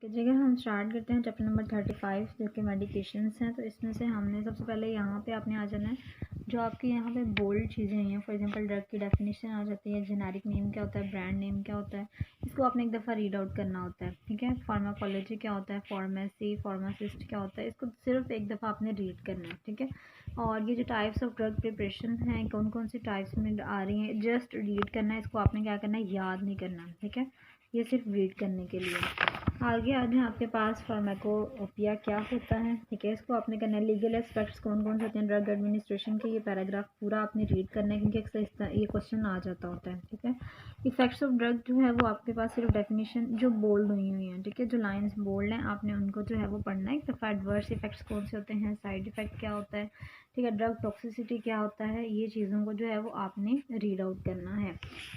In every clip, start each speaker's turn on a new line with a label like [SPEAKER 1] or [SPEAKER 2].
[SPEAKER 1] कि जगह हम स्टार्ट करते हैं चैप्टर नंबर 35 जो कि मेडिकेशंस हैं। तो इसमें से हमने सबसे पहले यहाँ पे आपने आ जाना है, जो आपके यहाँ पे बोल्ड चीज़ें हैं। फॉर एग्जांपल ड्रग की डेफिनेशन आ जाती है, जेनेरिक नेम क्या होता है, ब्रांड नेम क्या होता है, इसको आपने एक दफ़ा रीड आउट करना होता है। ठीक है, फार्माकोलॉजी क्या होता है, फार्मेसी, फार्मासिस्ट क्या होता है, इसको सिर्फ एक दफ़ा आपने रीड करना है। ठीक है, और ये जो टाइप्स ऑफ ड्रग प्रिपरेशन हैं, कौन कौन सी टाइप्स में आ रही हैं, जस्ट रीड करना है। इसको आपने क्या करना है, याद नहीं करना। ठीक है, ये सिर्फ रीड करने के लिए। आगे आज है आपके पास फार्माकोपिया क्या होता है। ठीक है, इसको आपने करना है। लीगल एस्पेक्ट्स कौन कौन से होते हैं ड्रग एडमिनिस्ट्रेशन के, ये पैराग्राफ पूरा आपने रीड करना है क्योंकि अक्सर ये क्वेश्चन आ जाता होता है। ठीक है, इफेक्ट्स ऑफ ड्रग जो है वो आपके पास सिर्फ डेफिनेशन जो बोल्ड हुई हुई हैं। ठीक है, जो लाइंस बोल्ड हैं आपने उनको जो है वो पढ़ना है। एक दफ़ा एडवर्स इफेक्ट्स कौन से होते हैं, साइड इफेक्ट क्या होता है, ठीक है, ड्रग टॉक्सिसिटी क्या होता है, ये चीज़ों को जो है वो आपने रीड आउट करना है।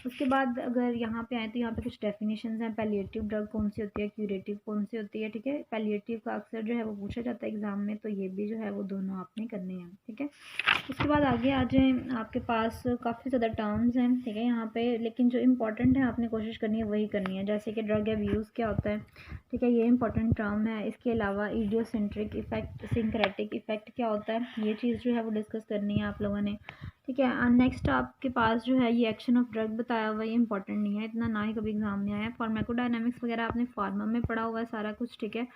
[SPEAKER 1] उसके बाद अगर यहाँ पे आए तो यहाँ पे कुछ डेफिनेशंस हैं। पैलिएटिव ड्रग कौन सी होती है, क्यूरेटिव कौन सी होती है। ठीक है, पैलिएटिव का अक्सर जो है वो पूछा जाता है एग्जाम में, तो ये भी जो है वो दोनों आपने करने हैं। ठीक है, उसके बाद आगे आ जाए आपके पास काफ़ी ज़्यादा टर्म्स हैं। ठीक है, यहाँ पे लेकिन जो इंपॉर्टेंट है आपने कोशिश करनी है वही करनी है, जैसे कि ड्रग अब्यूज़ क्या होता है। ठीक है, ये इंपॉर्टेंट टर्म है। इसके अलावा इडियोसेंट्रिक इफेक्ट, सिंक्रेटिक इफेक्ट क्या होता है, ये चीज़ जो है वो डिस्कस करनी है आप लोगों ने। ठीक है, नेक्स्ट आपके पास जो है ये एक्शन ऑफ ड्रग बताया हुआ है, ये इंपॉर्टेंट नहीं है इतना, ना ही कभी एग्जाम में आया है। फार्माकोडायनामिक्स वगैरह आपने फार्मा में पढ़ा हुआ है सारा कुछ। ठीक है,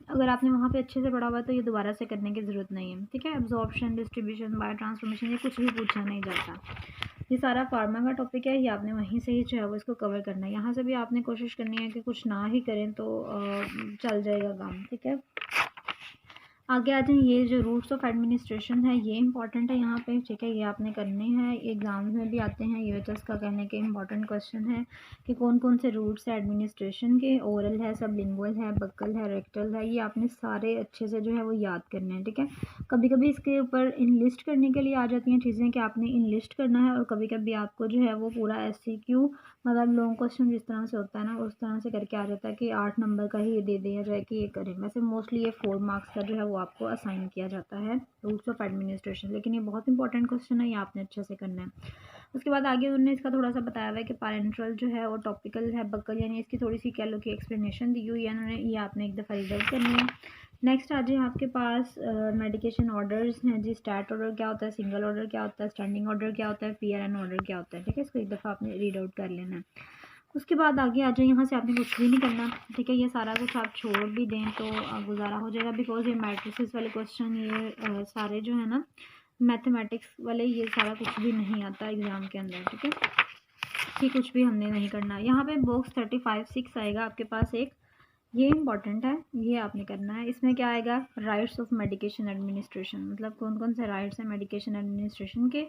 [SPEAKER 1] अगर आपने वहाँ पे अच्छे से पढ़ा हुआ है तो ये दोबारा से करने की ज़रूरत नहीं है। ठीक है, एब्जॉर्प्शन, डिस्ट्रीब्यूशन, बायो ट्रांसफॉर्मेशन, ये कुछ भी पूछा नहीं जाता। ये सारा फार्मा का टॉपिक है, ये आपने वहीं से ही जो है वो इसको कवर करना है। यहाँ से भी आपने कोशिश करनी है कि कुछ ना ही करें तो चल जाएगा काम। ठीक है, आगे आ जाए, ये जो रूट्स ऑफ एडमिनिस्ट्रेशन है ये इंपॉर्टेंट है यहाँ पे। ठीक है, ये आपने करने हैं, एग्जाम्स में भी आते हैं। यूएचएस का कहने के इंपॉर्टेंट क्वेश्चन है कि कौन कौन से रूट्स है एडमिनिस्ट्रेशन के, ओरल है, सबलिंगुअल है, बक्कल है, रेक्टल है, ये आपने सारे अच्छे से जो है वो याद करने हैं। ठीक है, कभी कभी इसके ऊपर इनलिस्ट करने के लिए आ जाती हैं चीज़ें कि आपने इनलिस्ट करना है, और कभी कभी आपको जो है वो पूरा एससीक्यू मतलब लॉन्ग क्वेश्चन जिस तरह से होता है ना उस तरह से करके आ जाता है कि 8 नंबर का ही दे दिया जाए कि ये करें। वैसे मोस्टली ये 4 मार्क्स का जो है वो आपको असाइन किया जाता है रूल्स ऑफ एडमिनिस्ट्रेशन, लेकिन ये बहुत इंपॉर्टेंट क्वेश्चन है, ये आपने अच्छे से करना है। उसके बाद आगे उन्होंने इसका थोड़ा सा बताया हुआ है कि पैरेंट्रल जो है और टॉपिकल है, बक्कल, यानी इसकी थोड़ी सी कह लो कि एक्सप्लेनेशन दी हुई है उन्होंने, ये आपने एक दफ़ा रीड आउट करनी है। नेक्स्ट आ जाए आपके पास मेडिकेशन ऑर्डर्स हैं जी। स्टैट ऑर्डर क्या होता है, सिंगल ऑर्डर क्या होता है, स्टैंडिंग ऑर्डर क्या होता है, पीआरएन ऑर्डर क्या होता है। ठीक है, इसको एक दफ़ा आपने रीड आउट कर लेना है। उसके बाद आगे आ जाए, यहाँ से आपने कुछ भी नहीं करना। ठीक है, ये सारा कुछ आप छोड़ भी दें तो गुजारा हो जाएगा, बिकॉज ये मैट्रिसेस वाले क्वेश्चन ये सारे जो है ना मैथमेटिक्स वाले, ये सारा कुछ भी नहीं आता एग्ज़ाम के अंदर। ठीक है, ये कुछ भी हमने नहीं करना। यहाँ पे बॉक्स 35(6) आएगा आपके पास एक, ये इंपॉर्टेंट है, ये आपने करना है। इसमें क्या आएगा, राइट्स ऑफ मेडिकेशन एडमिनिस्ट्रेशन, मतलब कौन कौन से राइट्स हैं मेडिकेशन एडमिनिस्ट्रेशन के।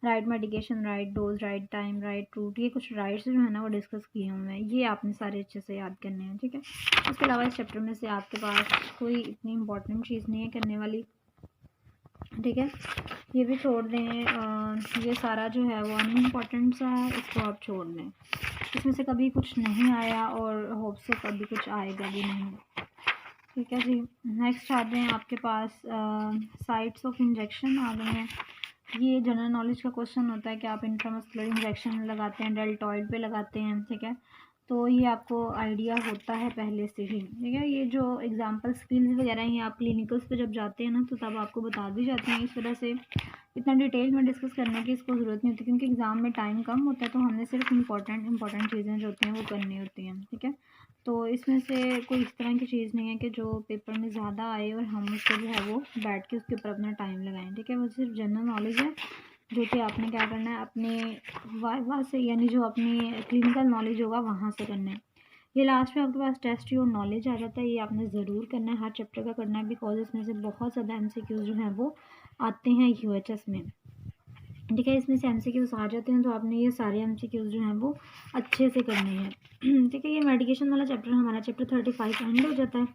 [SPEAKER 1] Right medication, right dose, right time, right route, ये कुछ राइट्स जो है ना वो डिस्कस किए हुए हैं, ये आपने सारे अच्छे से याद करने हैं। ठीक है, उसके अलावा इस चैप्टर में से आपके पास कोई इतनी इंपॉर्टेंट चीज़ नहीं है करने वाली। ठीक है, ये भी छोड़ दें, ये सारा जो है वो अनइम्पॉर्टेंट सा है, इसको आप छोड़ दें। इसमें से कभी कुछ नहीं आया और होप से कभी कुछ आएगा भी नहीं। ठीक है जी, नेक्स्ट आते हैं आपके पास साइट्स ऑफ इंजेक्शन आ गए हैं। ये जनरल नॉलेज का क्वेश्चन होता है कि आप इंट्रामस्कुलर इंजेक्शन लगाते हैं, डेल्टॉइड पे लगाते हैं। ठीक है, तो ये आपको आइडिया होता है पहले से ही। ठीक है, ये जो एग्जांपल स्किल्स वगैरह हैं आप क्लिनिकल्स पे जब जाते हैं ना तो तब आपको बता दी जाती हैं। इस वजह से इतना डिटेल में डिस्कस करने की इसको ज़रूरत नहीं होती, क्योंकि एग्ज़ाम में टाइम कम होता है, तो हमने सिर्फ इंपॉर्टेंट चीज़ें जो होती हैं वो करनी होती हैं। ठीक है, तो इसमें से कोई इस तरह की चीज़ नहीं है कि जो पेपर में ज़्यादा आए और हम उसको जो है वो बैठ के उसके ऊपर अपना टाइम लगाएं। ठीक है, वो सिर्फ जनरल नॉलेज है जो कि आपने क्या करना है अपने वाइवा से, यानी जो अपनी क्लिनिकल नॉलेज होगा वहाँ से करना है। ये लास्ट में आपके पास टेस्ट योर नॉलेज आ जाता है, ये आपने ज़रूर करना है, हर चैप्टर का करना है, बिकॉज इसमें से बहुत ज़्यादा एमसीक्यूज़ जो हैं वो आते हैं यूएचएस में। ठीक है, इसमें से एमसीक्यूज़ आ जाते हैं तो आपने ये सारे एमसीक्यूज़ जो हैं वो अच्छे से करने हैं। ठीक है, ये मेडिकेशन वाला चैप्टर हमारा चैप्टर 35 एंड हो जाता है।